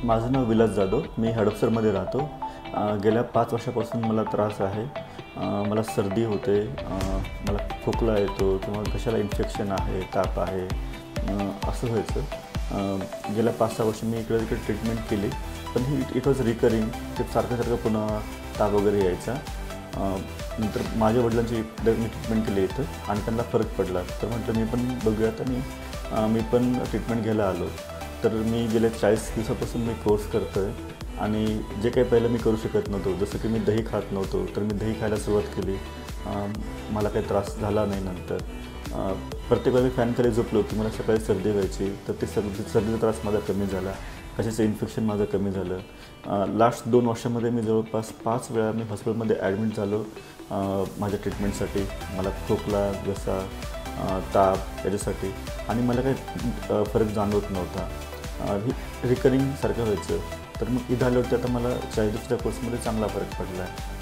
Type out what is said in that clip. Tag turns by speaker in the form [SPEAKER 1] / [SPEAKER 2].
[SPEAKER 1] माझं नाव विलास जाधव. मी हडपसरमध्ये राहतो. गेल्या 5 वर्षापासून मला त्रास आहे. मला सर्दी होते, मला खोकला येतो किंवा घशाला इन्फेक्शन आहे, ताप आहे, असं व्हायचं. गेल्या 5-6 वर्ष मी इकडे-तिकडे ट्रीटमेंट केली, पण इट वॉज रिकरिंग. ते सारखं पुन्हा ताप वगैरे यायचा. नंतर माझ्या वडिलांची मी ट्रीटमेंट केली इथं आणि त्यांना फरक पडला. तर म्हटलं मी पण बघूयात आणि मी पण ट्रीटमेंट घ्यायला आलो. तर मी गेल्या 40 दिवसापासून मी कोर्स करतो आहे आणि जे काही पहिलं मी करू शकत नव्हतो, जसं की मी दही खात नव्हतो, तर मी दही खायला सुरुवात केली. मला काही त्रास झाला नाही. नंतर प्रत्येक वेळी फॅनखाली झोपलो की मला सकाळी सर्दी व्हायची, तर ते सर्दीचा त्रास माझा कमी झाला. कशाचं इन्फेक्शन माझं कमी झालं. लास्ट 2 वर्षामध्ये मी जवळपास 5 वेळा मी हॉस्पिटलमध्ये ॲडमिट झालो माझ्या ट्रीटमेंटसाठी. मला खोकला, घसा, ताप याच्यासाठी, आणि मला काही फरक जाणवत नव्हता. रिकरिंग सारखं व्हायचं. तर मग इथं आल्यावरती आता मला 40 दिवसाच्या कोर्समध्ये चांगला फरक पडला आहे.